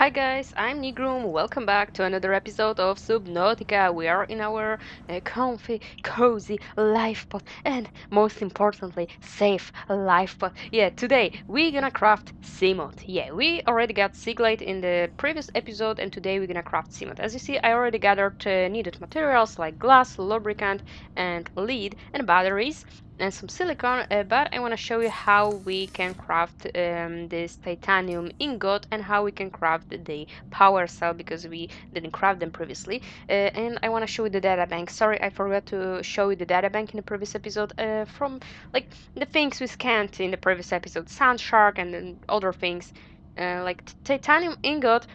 Hi guys, I'm Nighrum. Welcome back to another episode of Subnautica. We are in our comfy, cozy lifepod and most importantly, safe lifepod. Yeah, today we're gonna craft Seamoth. Yeah, we already got Seaglide in the previous episode and today we're gonna craft Seamoth. As you see, I already gathered needed materials like glass, lubricant, and lead and batteries and some silicone, but I want to show you how we can craft this titanium ingot and how we can craft the power cell because we didn't craft them previously. And I want to show you the data bank. Sorry, I forgot to show you the data bank in the previous episode from like the things we scanned in the previous episode, Sand Shark and then other things. Like titanium ingot,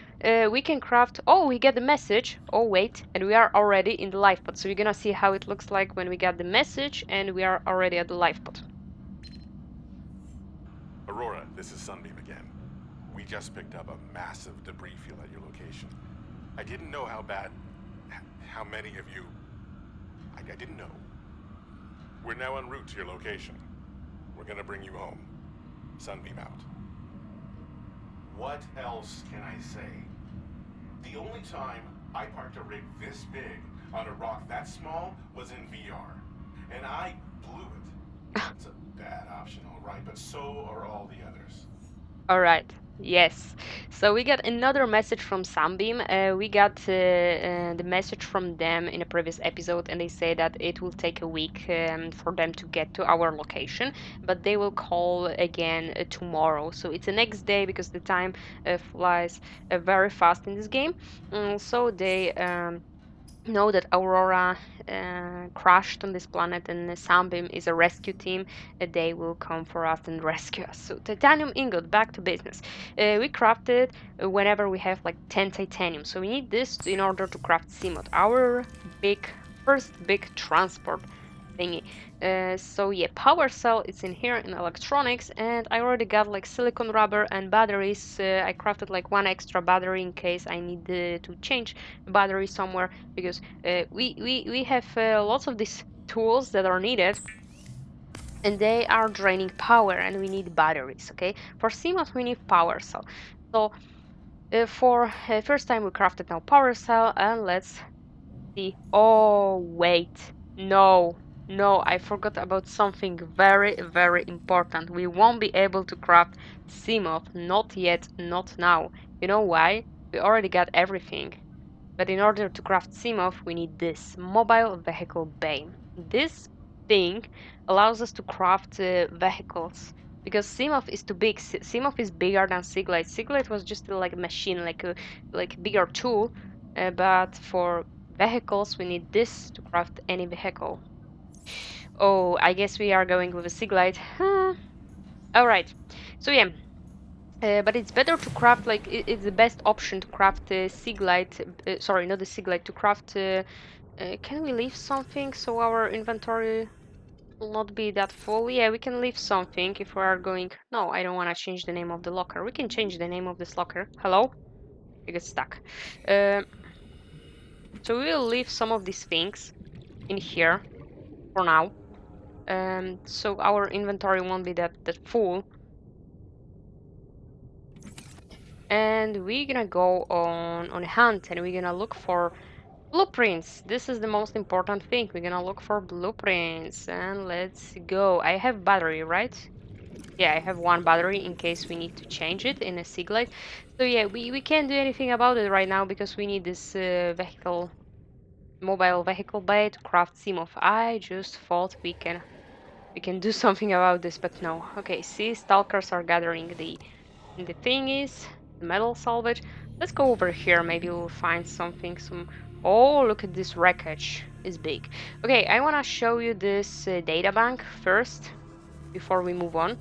we can craft. Oh, we get the message. Oh, wait, and we are already in the life pod. So we're gonna see how it looks like when we get the message and we are already at the life pod. Aurora, this is Sunbeam again. We just picked up a massive debris field at your location. I didn't know how many of you... I didn't know. We're now en route to your location. We're gonna bring you home. Sunbeam out. What else can I say? The only time I parked a rig this big on a rock that small was in VR. And I blew it. It's a bad option, all right, but so are all the others. All right. Yes. So we got another message from Sunbeam. We got the message from them in a previous episode, and they say that it will take a week for them to get to our location, but they will call again tomorrow. So it's the next day because the time flies very fast in this game. So they know that Aurora crashed on this planet and Sunbeam is a rescue team. They will come for us and rescue us. So titanium ingot, back to business. We craft it whenever we have like 10 titanium. So we need this in order to craft Seamoth, our first big transport thingy. So yeah, power cell is in here in electronics, and I already got like silicone rubber and batteries. I crafted like one extra battery in case I need to change battery somewhere because we have lots of these tools that are needed and they are draining power and we need batteries. Okay, for CMOS we need power cell. So for first time we crafted now power cell, and let's see. Oh wait, no, I forgot about something very, very important. We won't be able to craft Seamoth, not yet, not now. You know why? We already got everything. But in order to craft Seamoth, we need this mobile vehicle bay. This thing allows us to craft vehicles because Seamoth is too big. Seamoth is bigger than Siglite. Siglite was just like a machine, like a bigger tool. But for vehicles, we need this to craft any vehicle. Oh, I guess we are going with a Siglite. Huh. All right. So yeah. But it's better to craft like it's the best option to craft Siglite. Sorry, not the Siglite. To craft. Can we leave something so our inventory will not be that full? Yeah, we can leave something if we are going. No, I don't want to change the name of the locker. We can change the name of this locker. Hello? You get stuck. Uh, so we will leave some of these things in here for now. So our inventory won't be that full. And we're gonna go on a hunt and we're gonna look for blueprints. This is the most important thing. We're gonna look for blueprints and let's go. I have battery, right? Yeah, I have one battery in case we need to change it in a Siglite. So yeah, we can't do anything about it right now because we need this mobile vehicle bay to craft Seamoth. I just thought we can do something about this, but no. Okay, see, stalkers are gathering the thingies, the metal salvage. Let's go over here. Maybe we'll find something. Oh, look at this wreckage. It's big. Okay, I want to show you this data bank first before we move on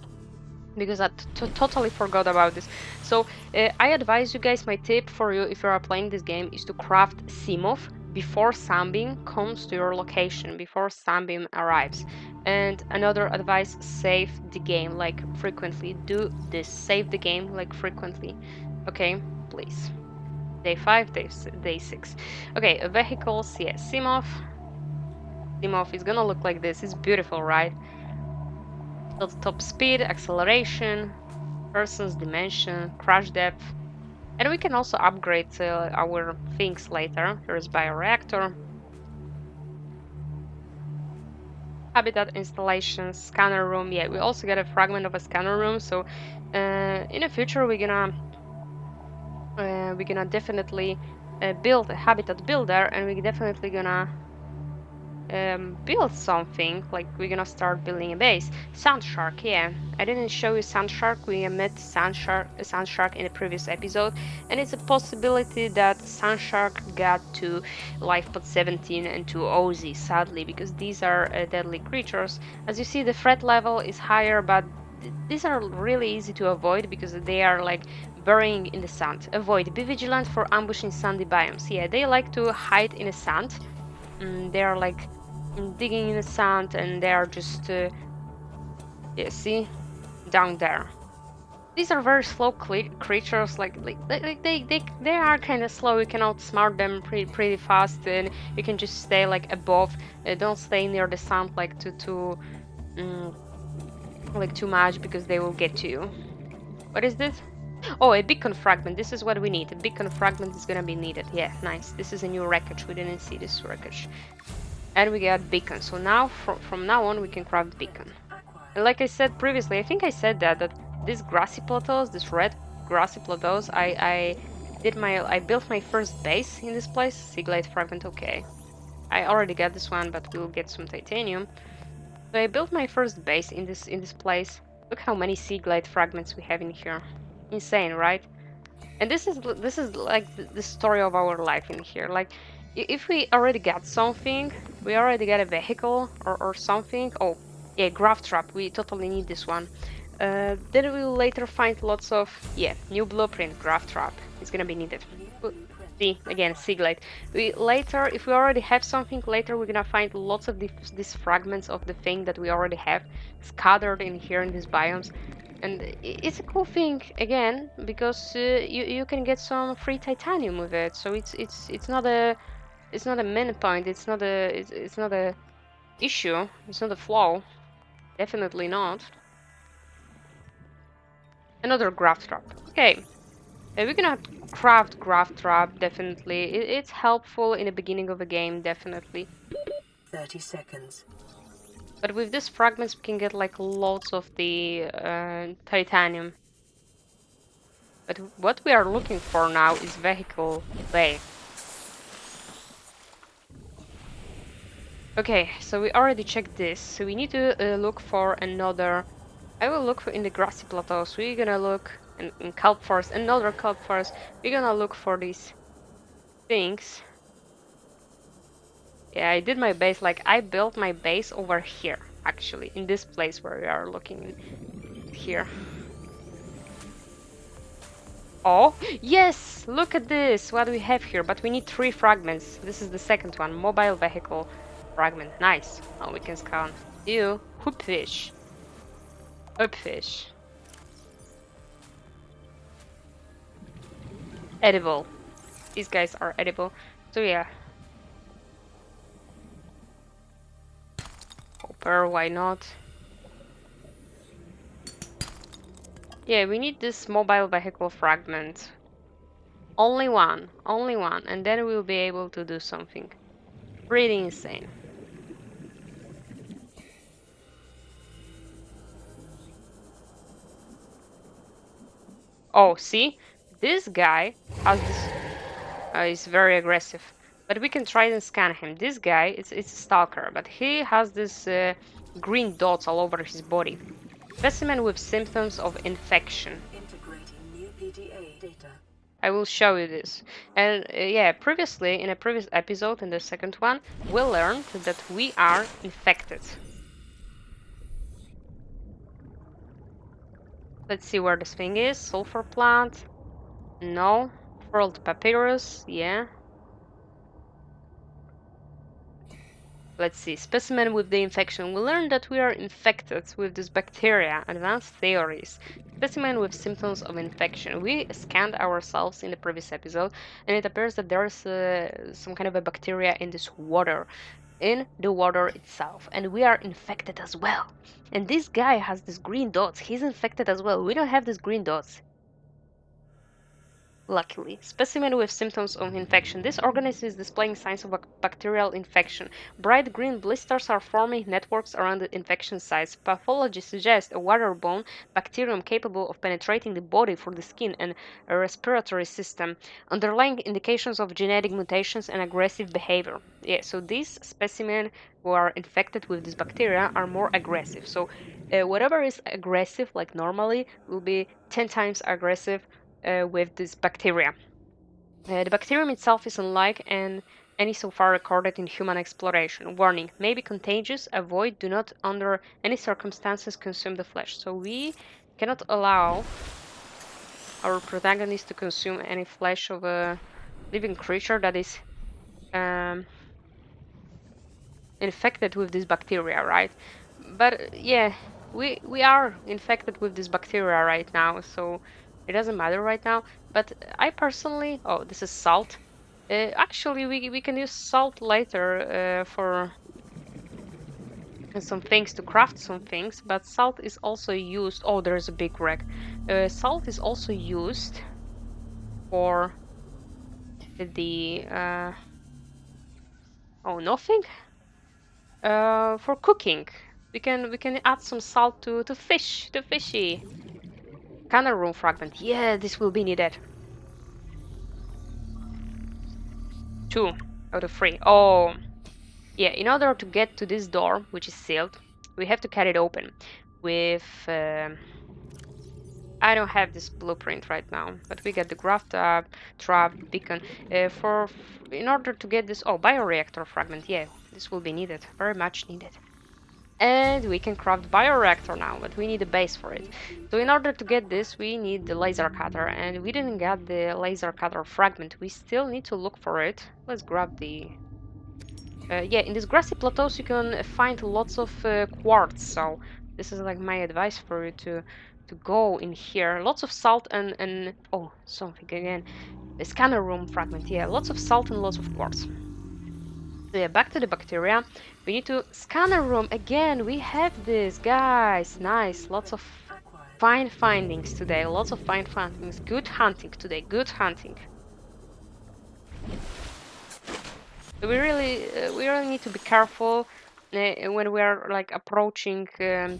because I totally forgot about this. So I advise you guys, my tip for you if you are playing this game is to craft Seamoth before Sunbeam comes to your location, before Sunbeam arrives. And another advice, save the game like frequently. Do this, save the game like frequently. Okay, please. Day 5, day 6. Okay, vehicles, yeah, Seamoth. Seamoth is gonna look like this. It's beautiful, right? Top speed, acceleration, person's dimension, crash depth. And we can also upgrade our things later. Here's bioreactor, habitat installation, scanner room. Yeah, we also get a fragment of a scanner room. So in the future, we're gonna definitely build a habitat builder, and we're definitely gonna build something. Like we're gonna start building a base. Sand shark, yeah. I didn't show you sand shark. We met sand shark in the previous episode, and it's a possibility that sand shark got to Lifepod 17 and to Ozzy, sadly, because these are deadly creatures. As you see, the threat level is higher, but these are really easy to avoid because they are like burying in the sand. Avoid. Be vigilant for ambushing sandy biomes. Yeah, they like to hide in the sand. They are like digging in the sand, and they are just yeah, see, down there. These are very slow creatures. They are kind of slow. You can outsmart them pretty fast, and you can just stay like above. Don't stay near the sand um, like too much because they will get to you. What is this? Oh, a beacon fragment. This is what we need. A beacon fragment is gonna be needed. Yeah, nice. This is a new wreckage. We didn't see this wreckage. And we got beacon. So now, from now on, we can craft beacon. And like I said previously, I think I said that these grassy plateaus, these red grassy plateaus, I built my first base in this place. Seaglide fragment, okay. I already got this one, but we'll get some titanium. So I built my first base in this place. Look how many Seaglide fragments we have in here. Insane, right? And this is like the story of our life in here. Like, if we already got something, we already got a vehicle or something. Oh, yeah, graph trap. We totally need this one. Then we'll later find lots of, yeah, new blueprint, graph trap. It's gonna be needed. See, again, Seaglide. We later, if we already have something, later we're gonna find lots of these fragments of the thing that we already have scattered in here in these biomes. And it's a cool thing again because you can get some free titanium with it. So it's not a main point. It's not a issue. It's not a flaw. Definitely not. Another graph trap. Okay, we're gonna craft graph trap. Definitely, it's helpful in the beginning of a game. Definitely. 30 seconds. But with these fragments, we can get like lots of the titanium. But what we are looking for now is vehicle bay. Okay, so we already checked this. So we need to look for another. I will look for in the grassy plateaus. We're gonna look in kelp forest, another kelp forest. We're gonna look for these things. Yeah, I did my base. Like I built my base over here, actually, in this place where we are looking here. Oh, yes! Look at this! What we have here, but we need 3 fragments. This is the second one. Mobile vehicle fragment. Nice. Oh, we can scan. Ew. Hoopfish. Hoopfish. Edible. These guys are edible. So yeah. Copper, why not? Yeah, we need this mobile vehicle fragment. Only one, and then we'll be able to do something pretty insane. Oh, see? This guy has this... is very aggressive. But we can try and scan him. This guy, it's a stalker, but he has this green dots all over his body. Specimen with symptoms of infection. Integrating new PDA data. I will show you this. And yeah, previously, in a previous episode, in the second one, we learned that we are infected. Let's see where this thing is. Sulfur plant. No. Furled papyrus. Yeah. Let's see. Specimen with the infection. We learned that we are infected with this bacteria. Advanced theories. Specimen with symptoms of infection. We scanned ourselves in the previous episode, and it appears that there is some kind of a bacteria in this water. In the water itself, and we are infected as well. And this guy has these green dots. He's infected as well. We don't have these green dots. Luckily, specimen with symptoms of infection. This organism is displaying signs of a bacterial infection. Bright green blisters are forming networks around the infection sites. Pathology suggests a waterborne bacterium capable of penetrating the body through the skin and a respiratory system. Underlying indications of genetic mutations and aggressive behavior. Yeah, so these specimens who are infected with this bacteria are more aggressive. So whatever is aggressive, like normally, will be 10 times aggressive with this bacteria. The bacterium itself is unlike any so far recorded in human exploration. Warning, may be contagious. Avoid, do not under any circumstances consume the flesh. So we cannot allow our protagonist to consume any flesh of a living creature that is um, infected with this bacteria, right? But yeah, we are infected with this bacteria right now, so it doesn't matter right now. But I personally, oh, this is salt. Actually, we can use salt later for some things to craft some things. But salt is also used. Oh, there's a big wreck. Salt is also used for the oh, nothing. For cooking. We can add some salt to fish, to fishy. Canner room fragment. Yeah, this will be needed. 2 out of 3. Oh, yeah. In order to get to this door, which is sealed, we have to cut it open with. I don't have this blueprint right now, but we get the graph trap, beacon. In order to get this, oh, bioreactor fragment. Yeah, this will be needed, very much needed. And we can craft bioreactor now, but we need a base for it. So in order to get this, we need the laser cutter, and we didn't get the laser cutter fragment. We still need to look for it. Let's grab the... yeah, in these grassy plateaus you can find lots of quartz, so this is like my advice for you to go in here. Lots of salt and oh, something again. The scanner room fragment, yeah, lots of salt and lots of quartz. So yeah, back to the bacteria. We need to scanner room again. We have this, guys. Nice. Lots of fine findings today. Lots of fine findings. Good hunting today. Good hunting. So we really need to be careful when we are like approaching the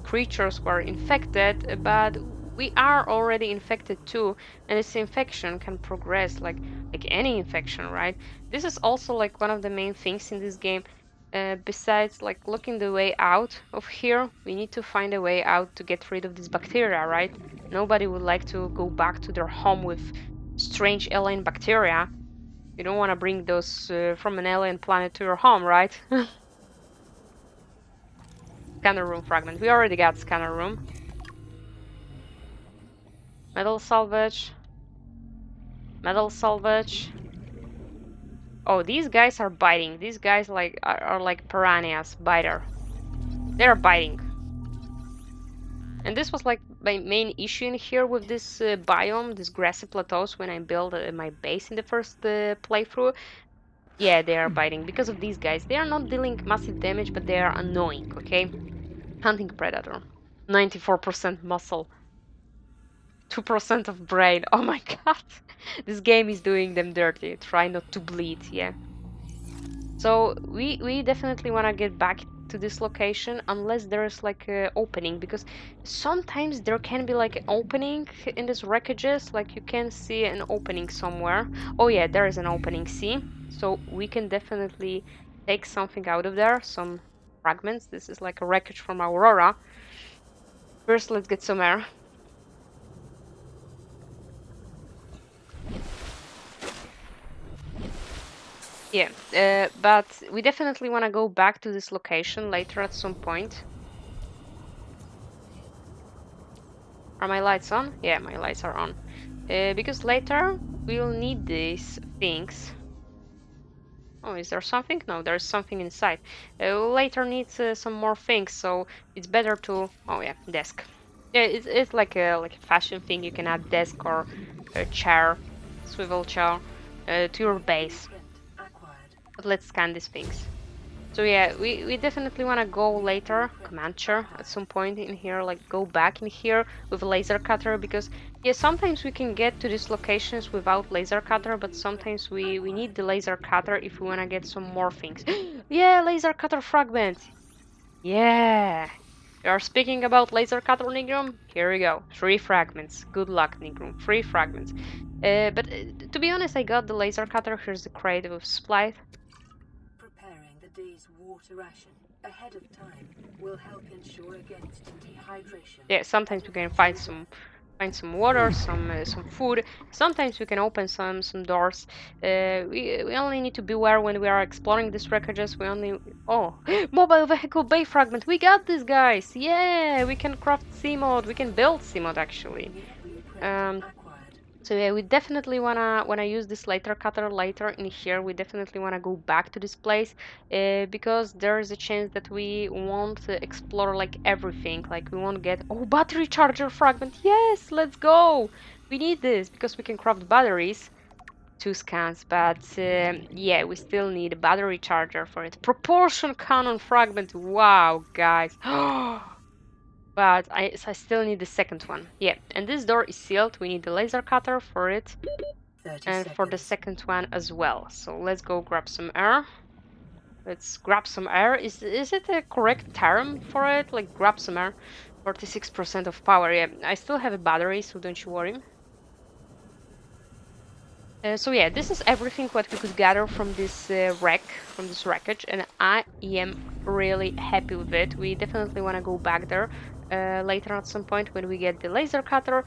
creatures who are infected, but we are already infected too, and this infection can progress like any infection, right? This is also like one of the main things in this game. Besides like looking the way out of here, we need to find a way out to get rid of this bacteria, right? Nobody would like to go back to their home with strange alien bacteria. You don't want to bring those from an alien planet to your home, right? Scanner room fragment. We already got scanner room. Metal salvage. Metal salvage. Oh, these guys are biting. These guys like are like piranhas. Biter. They're biting. And this was like my main issue in here with this biome, these grassy plateaus, when I built my base in the first playthrough. Yeah, they are biting because of these guys. They are not dealing massive damage, but they are annoying, okay? Hunting predator. 94% muscle. 2% of brain. Oh my god. This game is doing them dirty. Try not to bleed, yeah. So we definitely want to get back to this location unless there's like a opening, because sometimes there can be like an opening in these wreckages, like you can see an opening somewhere. Oh yeah, there is an opening, see? So we can definitely take something out of there, some fragments. This is like a wreckage from Aurora. First, let's get some air. Yeah, but we definitely want to go back to this location later at some point. Are my lights on? Yeah, my lights are on. Because later we'll need these things. Oh, is there something? No, there's something inside. We'll later need some more things, so it's better to... Oh yeah, desk. Yeah, it's like a fashion thing. You can add desk or a chair, swivel chair, to your base. But let's scan these things. So yeah, we definitely want to go later, Comancher, at some point in here, like go back in here with a laser cutter, because yeah, sometimes we can get to these locations without laser cutter, but sometimes we need the laser cutter if we want to get some more things. Yeah, laser cutter fragment. Yeah. You are speaking about laser cutter, Nighrum? Here we go. 3 fragments. Good luck, Nighrum. 3 fragments. But to be honest, I got the laser cutter. Here's the crate with supply. Preparing the day's water ration ahead of time will help ensure against dehydration Yeah, and sometimes we can find eventual death. some water, some food. Sometimes we can open some doors. We only need to beware when we are exploring these wreckages. We only mobile vehicle bay fragment. We got this, guys. Yeah, we can craft Seamoth. We can build Seamoth actually. New blueprint Um, acquired. so yeah, we definitely wanna use this later cutter later in here. We definitely wanna go back to this place, because there is a chance that we won't explore like everything. Like we won't get battery charger fragment. Yes, let's go. We need this because we can craft batteries. 2 scans, but yeah, we still need a battery charger for it. Propulsion cannon fragment. Wow, guys. But I still need the second one. Yeah, and this door is sealed. We need the laser cutter for it 30 and for the seconds. second one as well. So let's go grab some air. Let's grab some air. Is it a correct term for it? Like grab some air. 46% of power. Yeah, I still have a battery, so don't you worry. So yeah, this is everything what we could gather from this from this wreckage, and I am really happy with it. We definitely want to go back there later at some point when we get the laser cutter,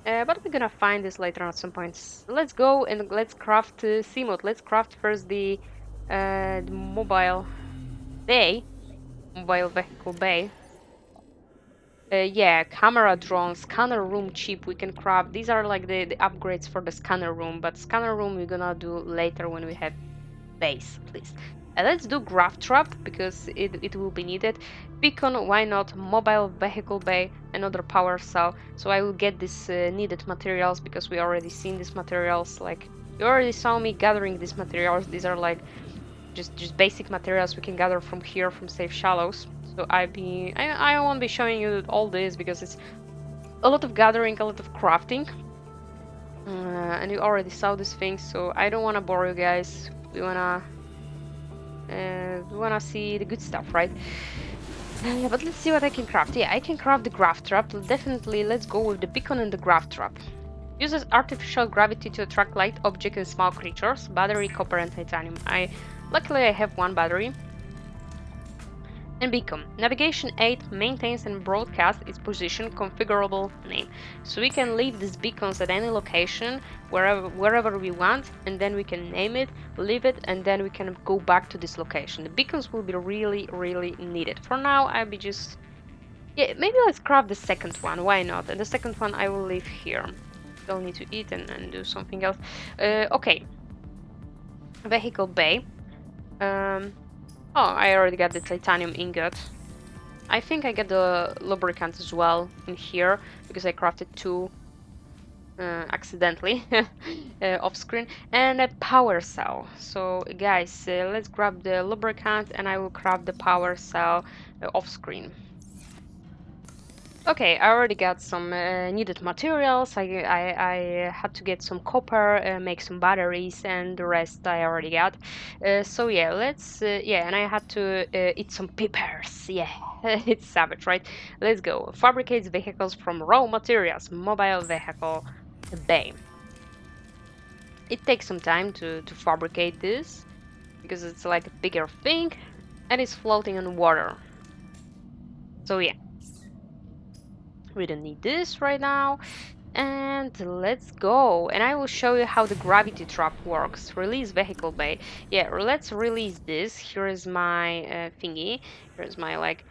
but we're gonna find this later at some point. Let's go and let's craft Seamoth. Let's craft first the bay, mobile vehicle bay. Yeah, camera drone, scanner room chip we can craft. These are like the upgrades for the scanner room, but scanner room we're gonna do later when we have base, at least. Let's do graph trap because it will be needed. Beacon, why not? Mobile vehicle bay, another power cell. So I will get these needed materials because we already seen these materials. Like you already saw me gathering these materials. These are like just basic materials we can gather from here from safe shallows. So I won't be showing you all this because it's a lot of gathering, a lot of crafting, and you already saw these things. So I don't want to bore you guys. We wanna see the good stuff, right? But let's see what I can craft. Yeah, I can craft the graph trap. Definitely, let's go with the beacon and the graph trap. Uses artificial gravity to attract light objects and small creatures. Battery, copper, and titanium. Luckily I have 1 battery. And beacon. Navigation 8 maintains and broadcasts its position configurable name. So we can leave these beacons at any location, wherever we want, and then we can name it, leave it, and then we can go back to this location. The beacons will be really, really needed. For now, I'll be just... Yeah, maybe let's craft the second one, why not? And the second one I will leave here. Still need to eat and do something else. Okay. Vehicle bay. I already got the titanium ingot. I think I get the lubricant as well in here because I crafted 2 accidentally off screen, and a power cell. So guys, let's grab the lubricant and I will craft the power cell off screen. Okay, I already got some needed materials. I had to get some copper, make some batteries, and the rest I already got. So yeah, and I had to eat some peppers. Yeah, it's savage, right? Let's go. Fabricates vehicles from raw materials. Mobile vehicle bay. It takes some time to fabricate this because it's like a bigger thing, and it's floating on water. So yeah, we don't need this right now. And let's go. And I will show you how the gravity trap works. Release vehicle bay. Yeah, let's release this. Here is my thingy. Here's my like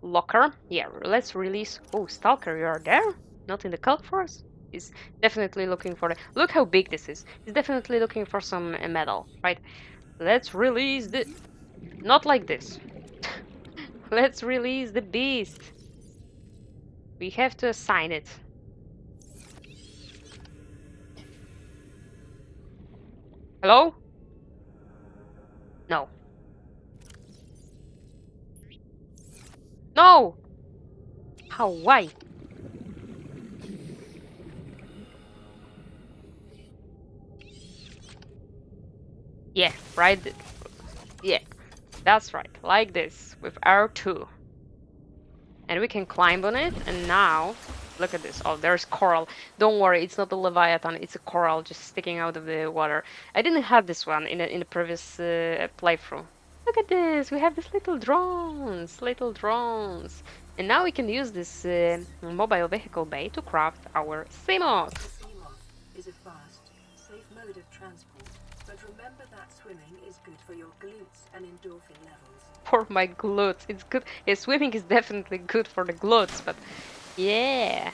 locker. Yeah, let's release. Oh, Stalker, you are there? Not in the cult force? He's definitely looking for the... Look how big this is. He's definitely looking for some metal, right? Let's release the... Not like this. Let's release the beast. We have to assign it. Hello? No. No! How? Why? Yeah, right. Yeah, that's right. Like this with R2. And we can climb on it. And now, look at this. Oh, there's coral. Don't worry, it's not a leviathan. It's a coral just sticking out of the water. I didn't have this one in the previous playthrough. Look at this. We have these little drones. And now we can use this mobile vehicle bay to craft our Seamoth. The Seamoth is a fast, safe mode of transport, but remember that swimming is good for your glutes and endorphin levels. For my glutes, it's good. Yeah, swimming is definitely good for the glutes, but yeah.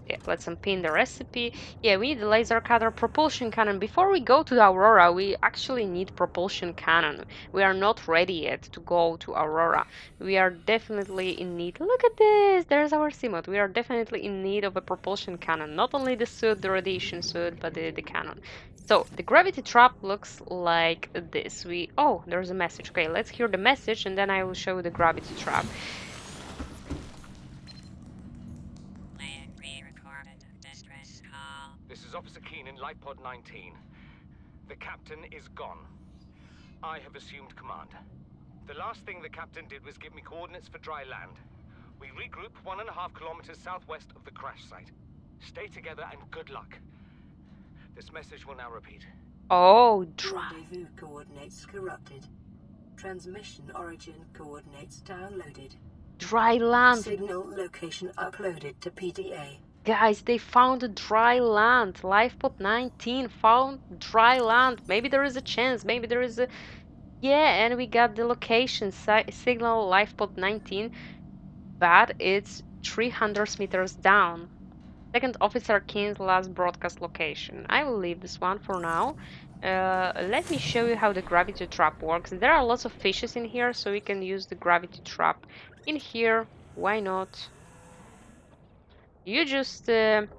Yeah, let's unpin the recipe. Yeah, we need the laser cutter propulsion cannon. Before we go to the Aurora, we actually need propulsion cannon. We are not ready yet to go to Aurora. We are definitely in need. Look at this! There's our Seamoth. We are definitely in need of a propulsion cannon. Not only the suit, the radiation suit, but the cannon. So, the gravity trap looks like this. Oh, there's a message. Okay, let's hear the message and then I will show you the gravity trap. This is Officer Keene in Lifepod 19. The captain is gone. I have assumed command. The last thing the captain did was give me coordinates for dry land. We regroup 1.5 kilometers southwest of the crash site. Stay together and good luck. This message will now repeat. Oh, dry. Rendezvous coordinates corrupted. Transmission origin coordinates downloaded. Dry land. Signal location uploaded to PDA. Guys, they found a dry land. Lifepod 19 found dry land. Maybe there is a chance. Maybe there is a... Yeah, and we got the location. Signal Lifepod 19. But it's 300 meters down. Second Officer Keen's last broadcast location. I will leave this one for now. Let me show you how the gravity trap works. There are lots of fishes in here, so we can use the gravity trap in here. Why not? You just have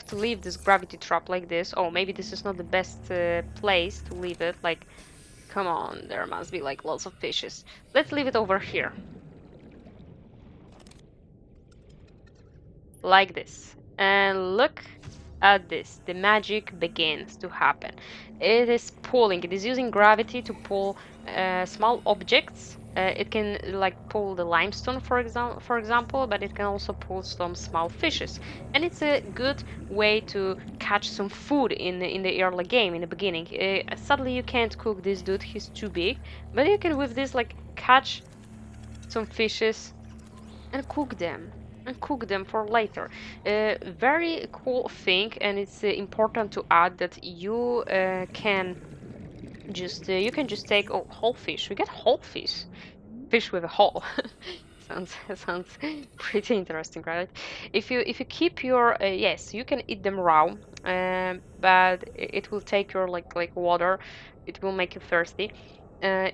to leave this gravity trap like this. Oh, maybe this is not the best place to leave it. Like, come on, there must be like lots of fishes. Let's leave it over here. Like this. And look at this. The magic begins to happen. It is pulling. It is using gravity to pull small objects. It can like pull the limestone, for example, but it can also pull some small fishes. And it's a good way to catch some food in the early game, in the beginning. Sadly, you can't cook this dude. He's too big. But you can with this like catch some fishes and cook them. And cook them for later. Very cool thing, and it's important to add that you can just take whole fish. We get whole fish with a hole. sounds pretty interesting, right? If you keep your yes, you can eat them raw, but it will take your like water. It will make you thirsty.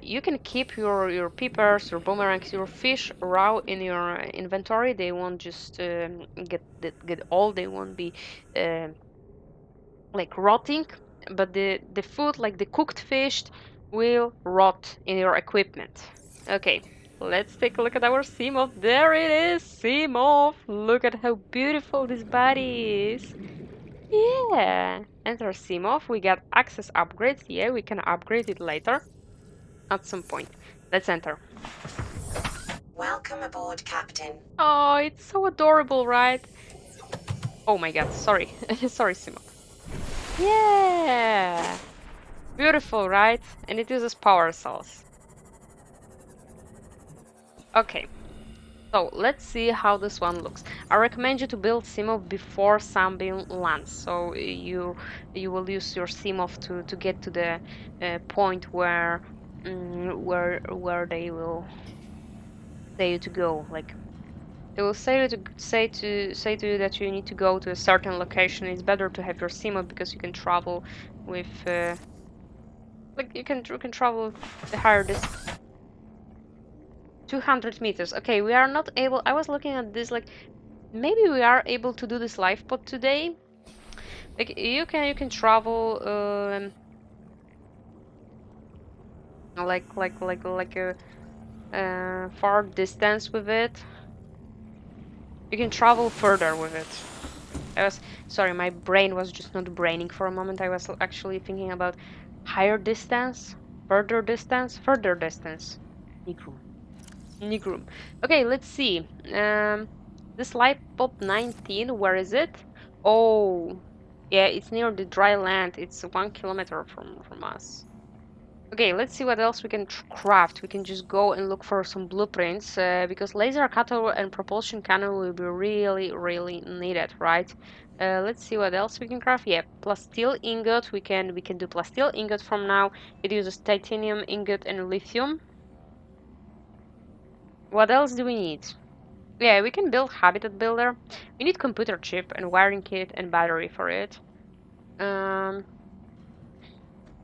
You can keep your peppers, your boomerangs, your fish raw in your inventory. They won't just get old. They won't be like rotting. But the food, like the cooked fish, will rot in your equipment. Okay, let's take a look at our Seamoth. There it is, Seamoth. Look at how beautiful this body is. Yeah, enter Seamoth. We got access upgrades. Yeah, we can upgrade it later. At some point. Let's enter. Welcome aboard, Captain. Oh, it's so adorable, right? Oh my god, sorry. Sorry, Simo. Yeah! Beautiful, right? And it uses power cells. Okay. So, let's see how this one looks. I recommend you to build Seamoth before Sunbeam lands. So, you will use your Seamoth to get to the point where they will say you to go. Like, they will say to you that you need to go to a certain location. It's better to have your Seamoth because you can travel with like you can travel the higher distance. 200 meters. Okay, we are not able. I was looking at this like maybe we are able to do this life pod today. Like you can travel like a far distance with it. You can travel further with it. Sorry, my brain was just not braining for a moment. I was actually thinking about higher distance, further distance, further distance. Nighrum. Nighrum. Okay, let's see. This Lifepod 19, where is it? Oh, yeah, it's near the dry land. It's 1 kilometer from us. Okay, let's see what else we can craft. We can just go and look for some blueprints because laser cutter and propulsion cannon will be really needed, right? Let's see what else we can craft. Yeah, plasteel ingot. We can do plasteel ingot from now. It uses titanium ingot and lithium. What else do we need? Yeah, we can build habitat builder. We need computer chip and wiring kit and battery for it.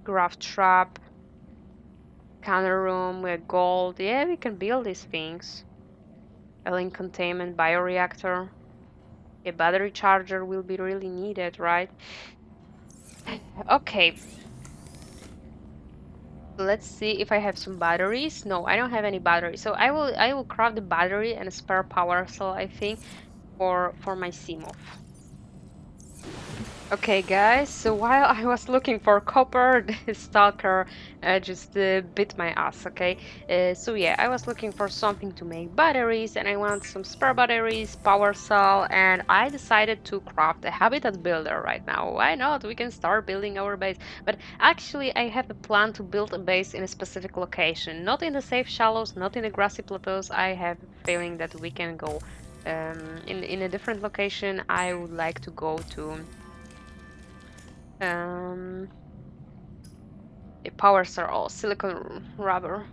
Graph trap. Counter room with gold. Yeah, we can build these things. A link containment bioreactor. A battery charger will be really needed, right? Okay. Let's see if I have some batteries. No, I don't have any batteries. So I will craft the battery and a spare power cell, I think, for my Seamoth. Okay, guys, so while I was looking for copper, the stalker just bit my ass, okay? So yeah, I was looking for something to make batteries, and I want some spare batteries, power cell, and I decided to craft a habitat builder right now. Why not? We can start building our base. But actually, I have a plan to build a base in a specific location. Not in the safe shallows, not in the grassy plateaus. I have a feeling that we can go in a different location. I would like to go to a power star or silicon rubber.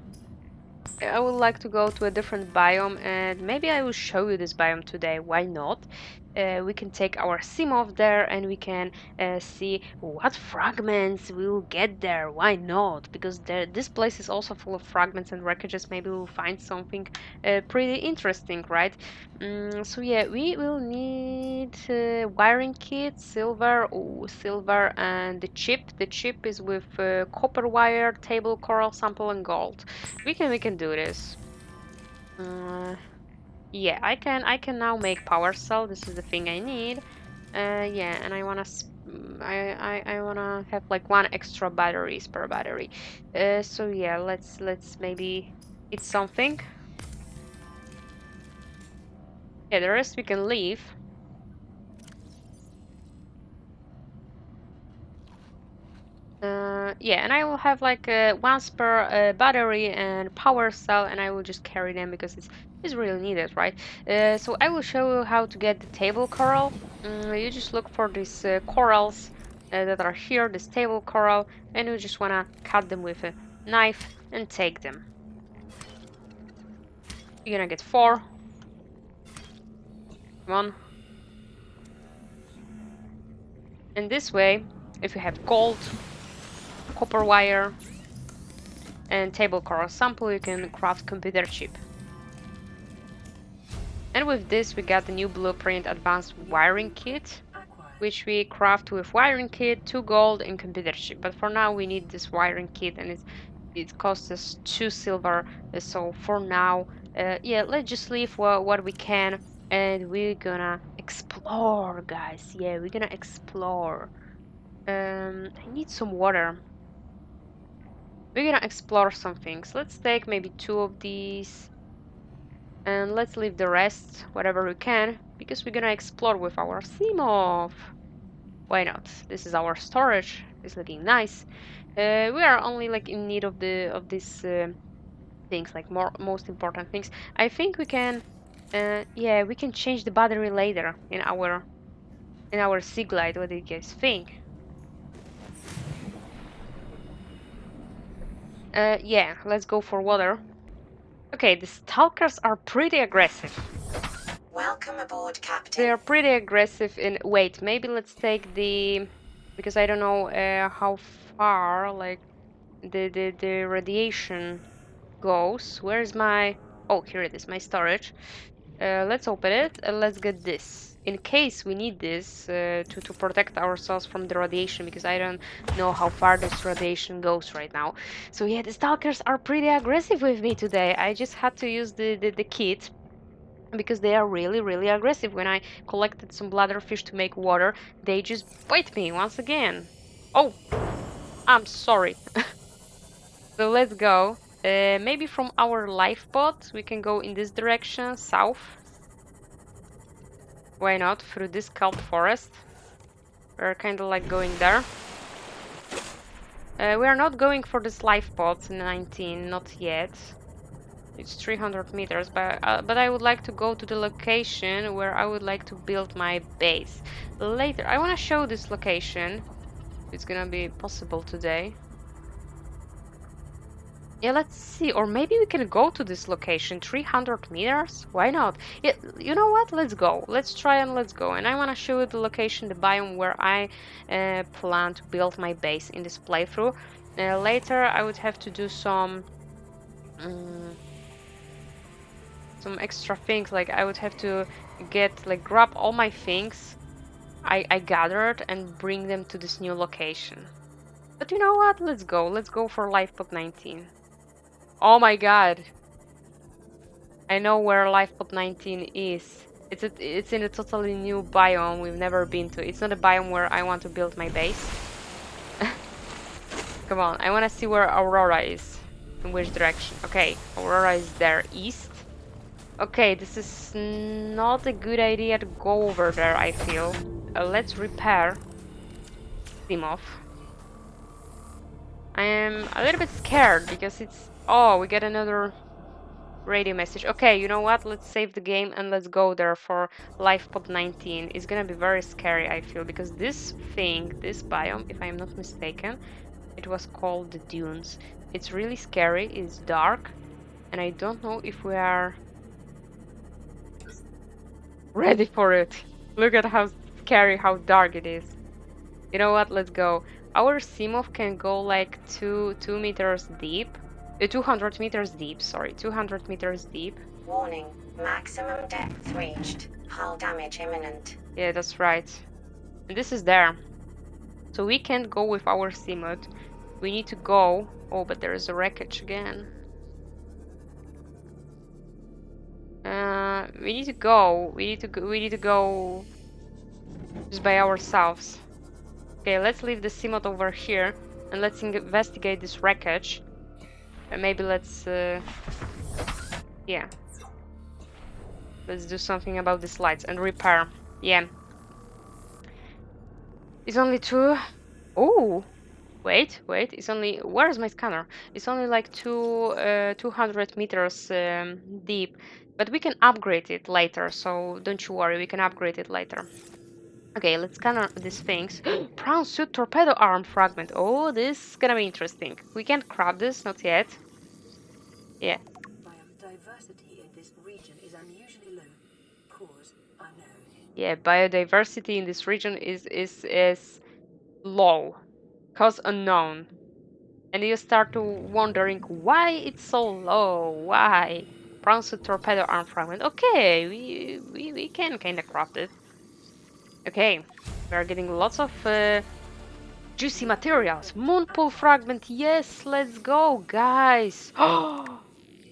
I would like to go to a different biome, and maybe I will show you this biome today. Why not? We can take our Seamoth there and we can see what fragments we will get there. Why not? Because this place is also full of fragments and wreckages. Maybe we'll find something pretty interesting, right? So yeah, we will need wiring kit, silver, silver, and the chip. The chip is with copper wire, table coral sample, and gold. We can do this. Yeah, I can now make power cell. This is the thing I need. Yeah, and I wanna I wanna have like one extra battery, spare battery. So yeah, let's maybe eat something. Yeah, the rest we can leave. Yeah, and I will have like one spare battery and power cell, and I will just carry them because it's really needed, right? So I will show you how to get the table coral. You just look for these corals that are here, this table coral, and you just wanna cut them with a knife and take them. You're gonna get 4. Come on. And this way, if you have gold, copper wire, and table coral sample, you can craft computer chip. And with this, we got the new blueprint advanced wiring kit, which we craft with wiring kit, 2 gold, and computer chip. But for now, we need this wiring kit, and it costs us 2 silver. So for now, yeah, let's just leave what we can, and we're gonna explore, guys. Yeah, we're gonna explore. I need some water. We're gonna explore some things. Let's take maybe 2 of these. And let's leave the rest, whatever we can, because we're gonna explore with our Seamoth. Why not? This is our storage. It's looking nice. We are only like in need of these things, like most important things. I think we can, yeah, we can change the battery later in our Sea Glide. What do you guys think? Yeah, let's go for water. Okay, the stalkers are pretty aggressive. Welcome aboard, They Captain. are pretty aggressive in. Wait, maybe let's take the. Because I don't know how far, like, the radiation goes. Where's my. Oh, here it is, my storage. Let's open it and let's get this. In case we need this to protect ourselves from the radiation, because I don't know how far this radiation goes right now. So yeah, the stalkers are pretty aggressive with me today. I just had to use the kit because they are really aggressive. When I collected some bladderfish to make water, they just bite me once again. Oh, I'm sorry. So let's go. Maybe from our lifepod we can go in this direction, south. Why not? Through this kelp forest. We're kind of like going there. We are not going for this lifepod 19, not yet. It's 300 meters, but I would like to go to the location where I would like to build my base. Later, I want to show this location. It's gonna be possible today. Yeah, let's see. Or maybe we can go to this location. 300 meters? Why not? Yeah, you know what? Let's go. Let's try and let's go. And I want to show you the location, the biome where I plan to build my base in this playthrough. Later, I would have to do some extra things. Like I would have to grab all my things I gathered and bring them to this new location. But you know what? Let's go. Let's go for Lifepod 19. Oh my god. I know where Lifepod 19 is. It's in a totally new biome we've never been to. It's not a biome where I want to build my base. Come on, I want to see where Aurora is. In which direction? Okay, Aurora is there, east. Okay, this is not a good idea to go over there, I feel. Let's repair Seamoth. I am a little bit scared because it's... Oh, we get another radio message. Okay, you know what? Let's save the game and let's go there for Lifepod 19. It's gonna be very scary, I feel, because this thing, this biome, if I'm not mistaken, it was called the Dunes. It's really scary, it's dark, and I don't know if we are ready for it. Look at how scary, how dark it is. You know what? Let's go. Our Seamoth can go like 2 meters deep. 200 meters deep, sorry, 200 meters deep. Warning, maximum depth reached. Hull damage imminent. Yeah, that's right. And this is there. So we can't go with our Seamoth. We need to go... Oh, but there is a wreckage again. We need to go. We need to go just by ourselves. Okay, let's leave the Seamoth over here and let's investigate this wreckage. And maybe let's yeah. Let's do something about these lights and repair. Yeah. It's only 2. Oh, wait. It's only... Where's my scanner? It's only like 200 meters deep. But we can upgrade it later, so don't you worry, we can upgrade it later. Okay, let's scan these things. Prawn suit torpedo arm fragment. Oh, this is gonna be interesting. We can't grab this, not yet. Yeah. Biodiversity in this region is unusually low. Cause unknown. Yeah, biodiversity in this region is low. Cause unknown. And you start to wondering why it's so low. Why? Prawn suit torpedo arm fragment. Okay, we can kinda craft it. Okay, we are getting lots of juicy materials. Moonpool fragment, yes, let's go, guys. Oh,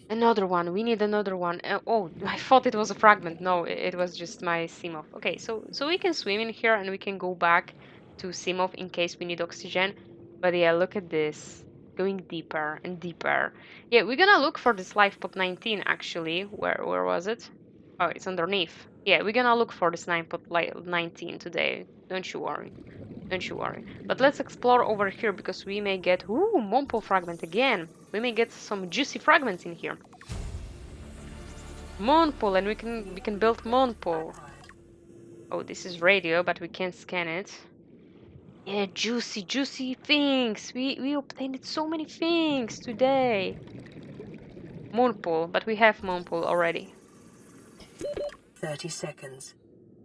another one. We need another one. Oh, I thought it was a fragment. No, it was just my Seamoth. Okay, so we can swim in here and we can go back to Seamoth in case we need oxygen. But yeah, look at this. Going deeper and deeper. Yeah, we're gonna look for this Lifepod 19 actually. Where was it? Oh, it's underneath. Yeah, we're gonna look for this Lifepod 19 today. Don't you worry. Don't you worry. But let's explore over here because we may get... Ooh, Moonpool fragment again. We may get some juicy fragments in here. Moonpool, and we can build Moonpool. Oh, this is radio, but we can't scan it. Yeah, juicy things. We obtained so many things today. Moonpool, but we have Moonpool already. 30 seconds.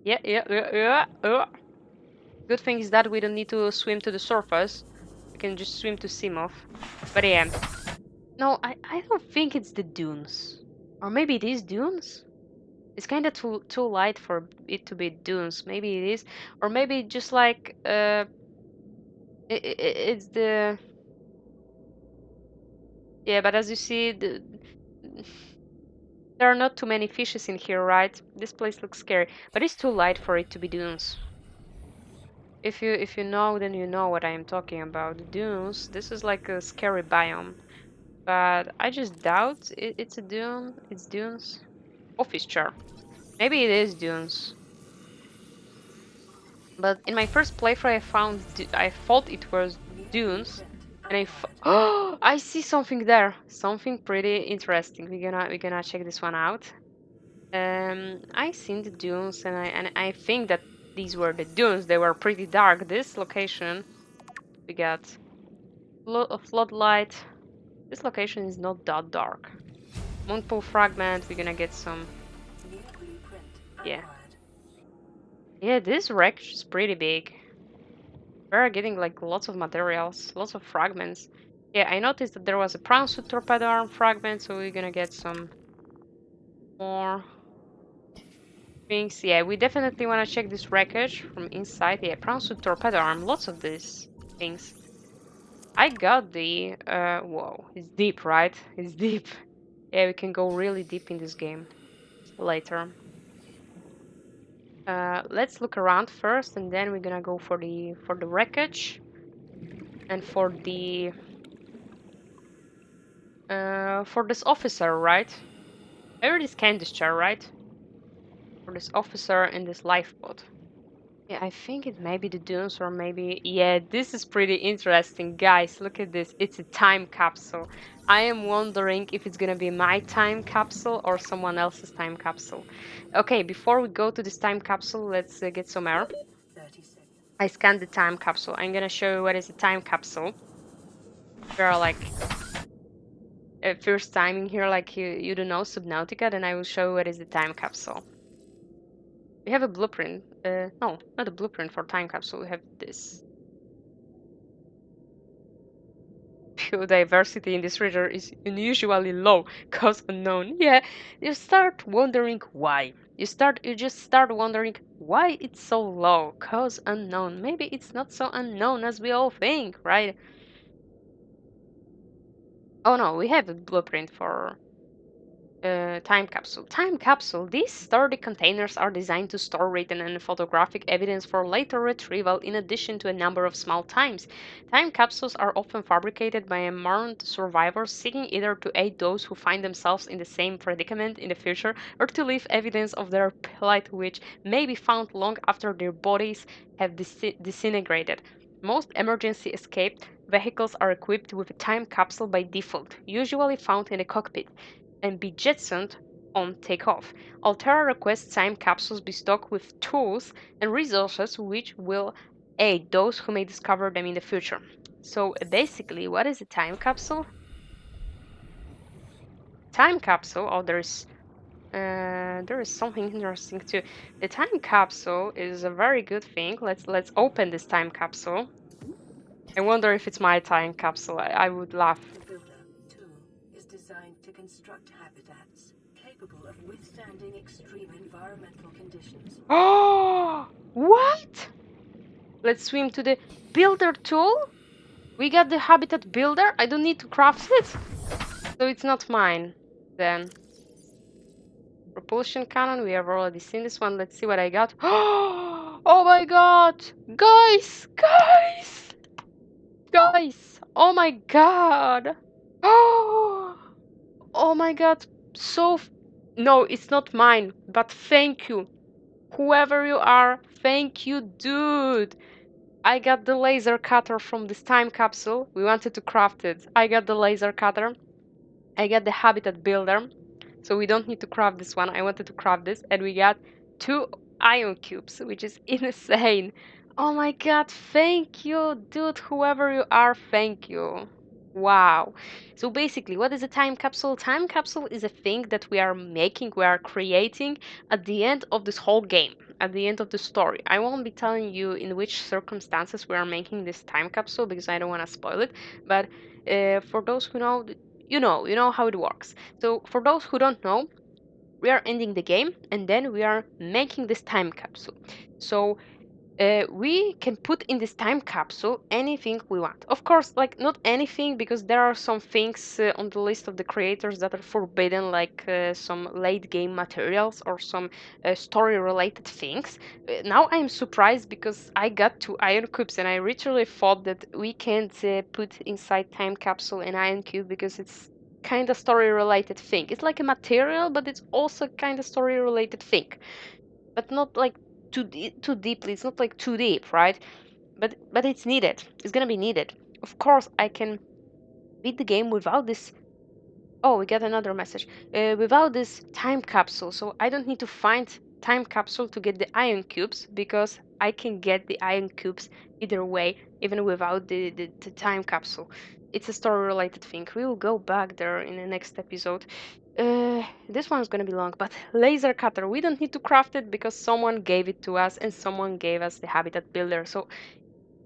Yeah. Good thing is that we don't need to swim to the surface. We can just swim to Seamoth. But yeah. No, I don't think it's the dunes. Or maybe it is dunes? It's kind of too light for it to be dunes. Maybe it is, or maybe just like it's the yeah. But as you see, there are not too many fishes in here, right? This place looks scary, but it's too light for it to be dunes. If you know, then you know what I am talking about. The dunes. This is like a scary biome, but I just doubt it's a dune. It's dunes. Office chair. Maybe it is dunes. But in my first playthrough, I thought it was New dunes, blueprint and acquired. oh, I see something there. Something pretty interesting. We're gonna check this one out. I seen the dunes, and I think that these were the dunes. They were pretty dark. This location, we got a floodlight. This location is not that dark. Moonpool fragment. We're gonna get some. New blueprint Yeah, acquired. yeah. This wreck is pretty big. We're getting like lots of materials, lots of fragments. Yeah, I noticed that there was a prawn suit torpedo arm fragment, so we're gonna get some more things. Yeah, we definitely want to check this wreckage from inside. Yeah, prawn suit torpedo arm, lots of these things. I got the whoa, it's deep, right? It's deep. Yeah, we can go really deep in this game later. Let's look around first, and then we're gonna go for the wreckage and for this officer, right? I already scanned this chair, right? For this officer and this lifepod. Yeah, I think it may be the dunes or maybe... Yeah, this is pretty interesting. Guys, look at this. It's a time capsule. I am wondering if it's gonna be my time capsule or someone else's time capsule. Okay, before we go to this time capsule, let's get some air. 30 seconds. I scanned the time capsule. I'm gonna show you what is a time capsule. We are like first time in here, like you don't know Subnautica, then I will show you what is the time capsule. We have a blueprint. No, not a blueprint for time capsule. We have this. Biodiversity in this region is unusually low, cause unknown. Yeah, you start wondering why. You just start wondering why it's so low, cause unknown. Maybe it's not so unknown as we all think, right? Oh no, we have a blueprint for time capsule. Time capsule. These sturdy containers are designed to store written and photographic evidence for later retrieval in addition to a number of small times. Time capsules are often fabricated by marooned survivors seeking either to aid those who find themselves in the same predicament in the future or to leave evidence of their plight which may be found long after their bodies have disintegrated. Most emergency escape vehicles are equipped with a time capsule by default, usually found in the cockpit and be jettisoned on takeoff. Altera requests time capsules be stocked with tools and resources which will aid those who may discover them in the future. So basically, what is a time capsule? Time capsule, oh, there is something interesting too. The time capsule is a very good thing. Let's open this time capsule. I wonder if it's my time capsule. I would laugh. The Builder tool is designed to construct habitats capable of withstanding extreme environmental conditions. Oh, what? Let's swim to the builder tool. We got the habitat builder. I don't need to craft it. So it's not mine then. Propulsion cannon. We have already seen this one. Let's see what I got. Oh my god. Guys. Guys. Guys. Oh my god. Oh my god. No, it's not mine. But thank you. Whoever you are, thank you, dude. I got the laser cutter from this time capsule. We wanted to craft it. I got the laser cutter. I got the habitat builder. So we don't need to craft this one. I wanted to craft this. And we got 2 ion cubes, which is insane. Oh my god, thank you, dude. Whoever you are, thank you. Wow. So basically, what is a time capsule? Time capsule is a thing that we are making, we are creating at the end of this whole game, at the end of the story. I won't be telling you in which circumstances we are making this time capsule because I don't want to spoil it. But for those who know, you know how it works. So for those who don't know, we are ending the game, and then we are making this time capsule. So we can put in this time capsule anything we want. Of course, like not anything, because there are some things on the list of the creators that are forbidden, like some late game materials or some story related things. Now I'm surprised because I got 2 iron cubes and I literally thought that we can't put inside time capsule an iron cube because it's kind of story related thing. It's like a material, but it's also kind of story related thing, but not like too deeply. It's not like too deep, right? But it's needed. It's gonna be needed. Of course, I can beat the game without this. Oh, we got another message. Without this time capsule, so I don't need to find time capsule to get the iron cubes because I can get the iron cubes either way, even without the time capsule. It's a story related thing. We will go back there in the next episode. This one's gonna be long, but laser cutter, we don't need to craft it because someone gave it to us and someone gave us the habitat builder. So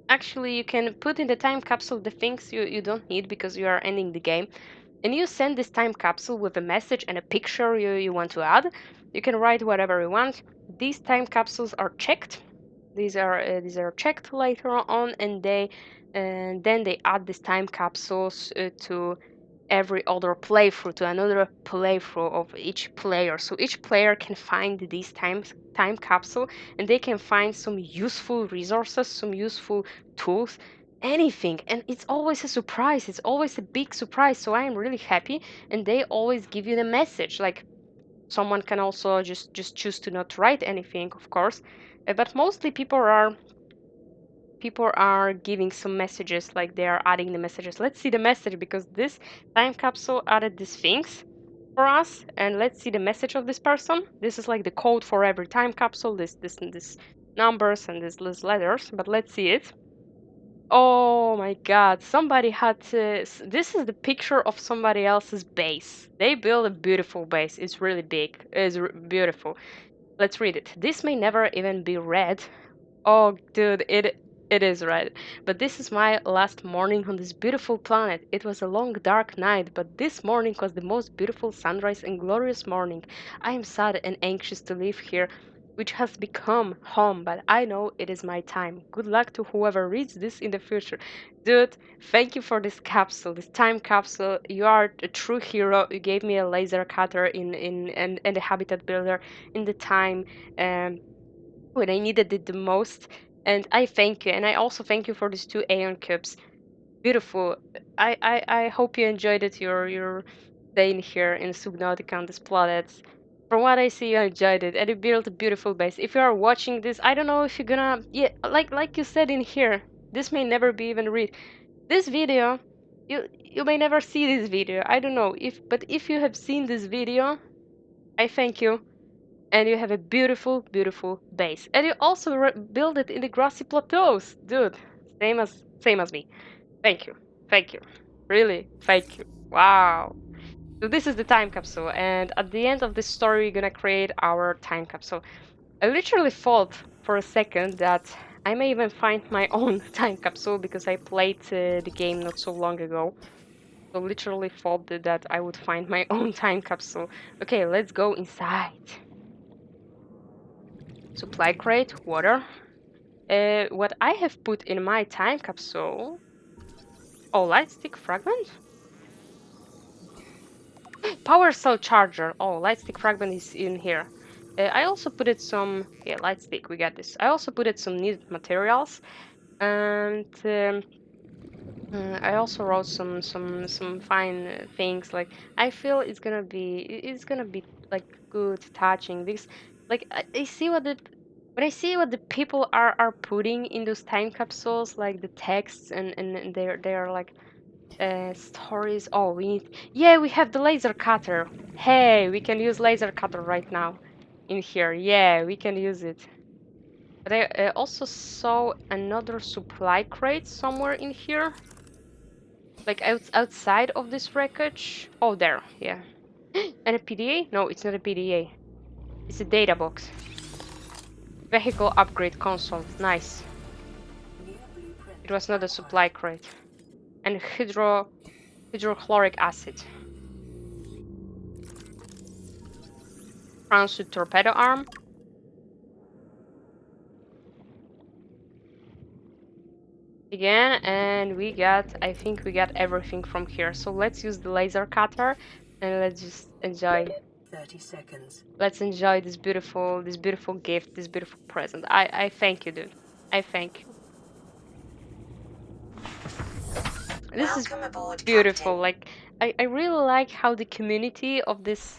actually you can put in the time capsule the things you don't need because you are ending the game. And you send this time capsule with a message and a picture you want to add. You can write whatever you want. These time capsules are checked. These are checked later on, and then they add these time capsules to every other playthrough, to another playthrough of each player. So each player can find these time capsule, and they can find some useful resources, some useful tools, anything. And it's always a surprise. It's always a big surprise. So I am really happy. And they always give you the message. Like someone can also just choose to not write anything, of course. But mostly people are giving some messages, like they are adding the messages. Let's see the message, because this time capsule added these things for us, and let's see the message of this person. This is like the code for every time capsule, this numbers and these letters, but let's see it. Oh my god, somebody had to, this is the picture of somebody else's base. They built a beautiful base. It's really big. It's beautiful. Let's read it. This may never even be read. Oh, dude, it is right. But this is my last morning on this beautiful planet. It was a long, dark night, but this morning was the most beautiful sunrise and glorious morning. I am sad and anxious to leave here, which has become home, but I know it is my time. Good luck to whoever reads this in the future. Dude, thank you for this capsule, this time capsule. You are a true hero. You gave me a laser cutter and a habitat builder in the time. When I needed it the most. And I thank you. And I also thank you for these 2 iron cubes. Beautiful. I hope you enjoyed it. Your staying here in Subnautica on this planet. From what I see, you enjoyed it, and you built a beautiful base. If you are watching this, I don't know if you're gonna, yeah, like you said in here, this may never be even read. This video, you may never see this video. I don't know but if you have seen this video, I thank you, and you have a beautiful, beautiful base. And you also build it in the grassy plateaus, dude. Same as me. Thank you, thank you, really, thank you. Wow. So this is the time capsule, and at the end of this story, we're gonna create our time capsule. I literally thought for a second that I may even find my own time capsule because I played the game not so long ago. So literally thought that I would find my own time capsule. Okay, let's go inside. Supply crate, water. What I have put in my time capsule. Oh, light stick fragment? Power cell charger. Oh, light stick fragment is in here. I also put it some. Yeah, light stick. We got this. I also put it some needed materials, and I also wrote some fine things. Like I feel it's gonna be like good touching because like I see what the when I see what the people are putting in those time capsules, like the texts and they're like stories. Oh, yeah, we have the laser cutter. Hey, we can use laser cutter right now in here. Yeah, we can use it. But I also saw another supply crate somewhere in here. Like outside of this wreckage. Oh, there, yeah. And a PDA? No, it's not a PDA. It's a data box. Vehicle upgrade console. Nice. It was not a supply crate. And hydrochloric acid. Transit torpedo arm. Again, and we got, I think we got everything from here. So let's use the laser cutter and let's just enjoy. 30 seconds. Let's enjoy this beautiful gift, this beautiful present. I thank you, dude. I thank you. This is Welcome aboard, beautiful. Captain. Like I really like how the community of this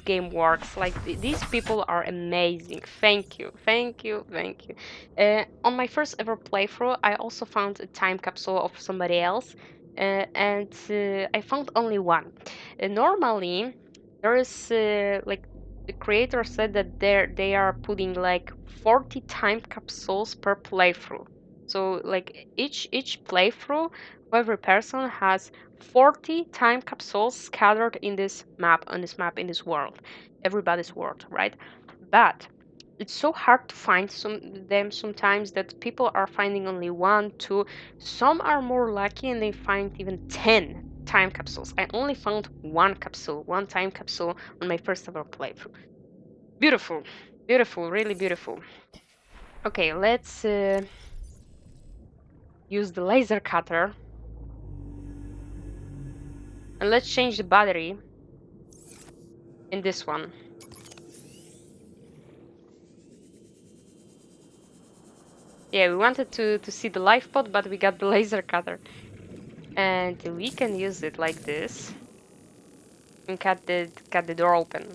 game works. Like these people are amazing. Thank you, thank you, thank you. On my first ever playthrough, I also found a time capsule of somebody else, and I found only one. Normally, there is like the creator said that they are putting like 40 time capsules per playthrough. So like each playthrough, every person has 40 time capsules scattered in this map, in this world, everybody's world, right? But it's so hard to find them sometimes that people are finding only one, two. Some are more lucky and they find even 10 time capsules. I only found one time capsule on my first ever playthrough. Beautiful, beautiful, really beautiful. Okay, let's use the laser cutter and let's change the battery in this one. Yeah, we wanted to see the Lifepod, but we got the laser cutter. And we can use it like this and cut the door open.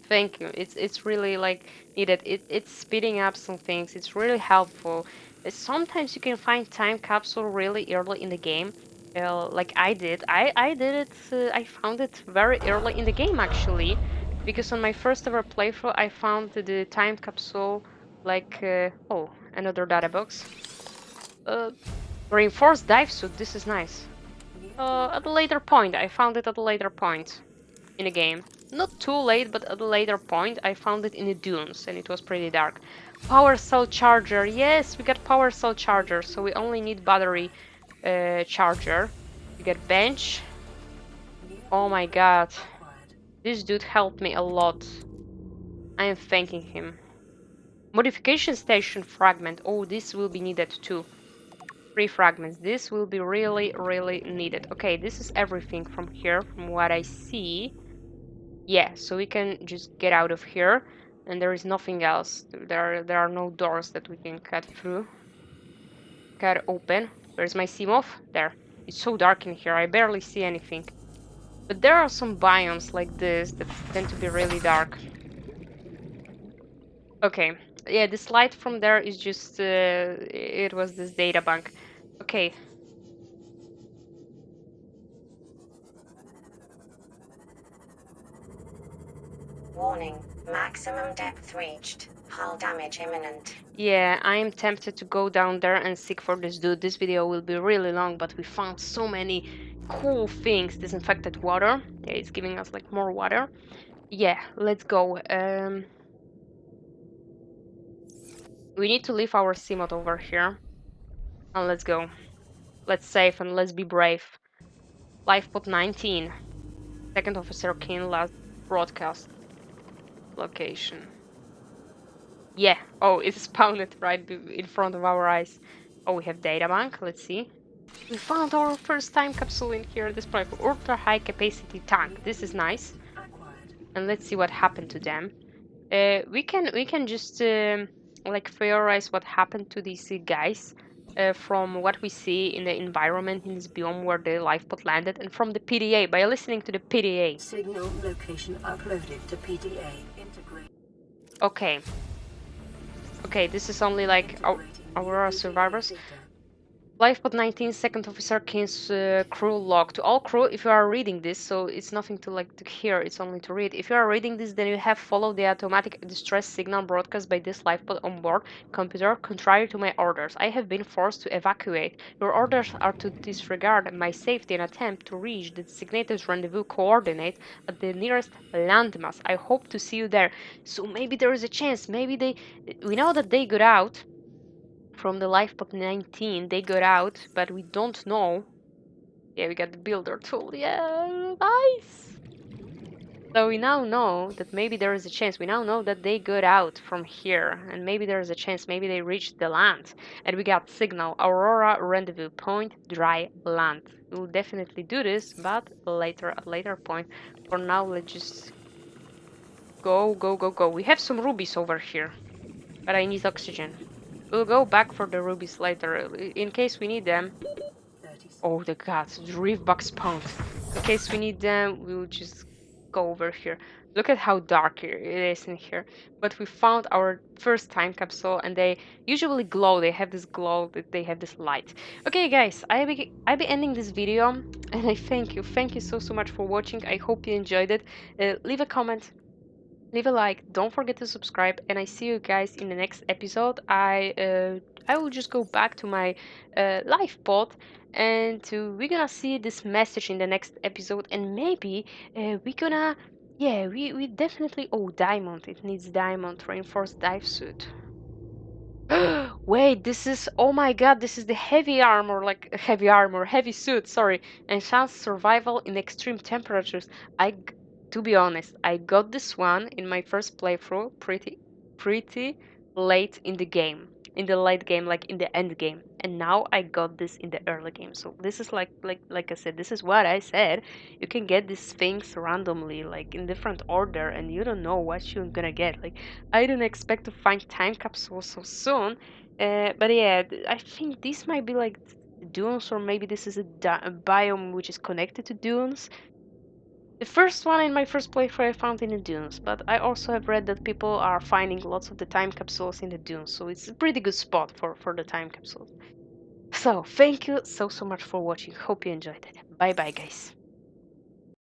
Thank you. It's really like needed. It's speeding up some things. It's really helpful. Sometimes you can find time capsule really early in the game. Like I did. I did it. I found it very early in the game actually, because on my first ever playthrough I found the time capsule like oh, another data box. Reinforced dive suit. This is nice. At a later point. I found it at a later point in the game. Not too late, but at a later point, I found it in the dunes, and it was pretty dark. Power cell charger. Yes, we got power cell charger, so we only need battery charger. We get bench. Oh my god. This dude helped me a lot. I am thanking him. Modification station fragment. Oh, this will be needed too. 3 fragments. This will be really, really needed. Okay, this is everything from here, from what I see. Yeah, so we can just get out of here, and there is nothing else. There are no doors that we can cut through. Cut open. Where's my Seamoth? There. It's so dark in here, I barely see anything. But there are some biomes like this that tend to be really dark. Okay, yeah, this light from there is just, it was this data bank. Okay. Warning, maximum depth reached. Hull damage imminent. Yeah, I'm tempted to go down there and seek for this dude. This video will be really long, but we found so many cool things. Disinfected water. Yeah, it's giving us like more water. Yeah, let's go. We need to leave our Seamoth over here. And let's go. Let's save and let's be brave. Lifepod 19. Second Officer King last broadcast location. Yeah. Oh, it spawned right in front of our eyes. Oh, we have databank. Let's see. We found our first time capsule in here. This probably ultra high capacity tank. This is nice. And let's see what happened to them. We can just like theorize what happened to these guys from what we see in the environment in this biome where the lifeboat landed, and from the PDA by listening to the PDA. Signal location uploaded to PDA. Integrate. Okay. Okay, this is only like Aurora survivors. Lifepod 19, Second Officer King's crew log. To all crew, if you are reading this, so it's nothing to like to hear, it's only to read. If you are reading this, then you have followed the automatic distress signal broadcast by this lifepod on board computer, contrary to my orders. I have been forced to evacuate. Your orders are to disregard my safety and attempt to reach the designated rendezvous coordinate at the nearest landmass. I hope to see you there. So maybe there is a chance. Maybe we know that they got out from the Lifepod 19, they got out, but we don't know. Yeah, we got the builder tool. Yeah, nice. So we now know that maybe there is a chance. We now know that they got out from here, and maybe there is a chance. Maybe they reached the land. And we got signal Aurora rendezvous point, dry land. We'll definitely do this, but later at later point. For now, let's just go, go, go, go. We have some rubies over here, but I need oxygen. We'll go back for the rubies later in case we need them. 30 Oh the gods, the reef bug spawned. In case we need them, we'll just go over here. Look at how dark it is in here. But we found our first time capsule and they usually glow. They have this glow, they have this light. Okay guys, I be ending this video and I thank you. Thank you so much for watching. I hope you enjoyed it. Leave a comment, leave a like, don't forget to subscribe, and I see you guys in the next episode. I will just go back to my Lifepod, and we're gonna see this message in the next episode, and maybe we're gonna, yeah, we definitely, oh, diamond, it needs diamond reinforced dive suit. Wait, this is, oh my god, this is the heavy armor, like heavy armor, heavy suit, sorry. Enhanced survival in extreme temperatures. To be honest, I got this one in my first playthrough pretty late in the game. In the late game, like in the end game. And now I got this in the early game. So this is like I said, this is what I said. You can get these things randomly, like in different order, and you don't know what you're gonna get. Like I didn't expect to find time capsules so soon. But yeah, I think this might be like dunes, or maybe this is a biome which is connected to dunes. The first one in my first playthrough I found in the dunes, but I also have read that people are finding lots of the time capsules in the dunes, so it's a pretty good spot for the time capsules. So thank you so much for watching. Hope you enjoyed it. Bye bye guys.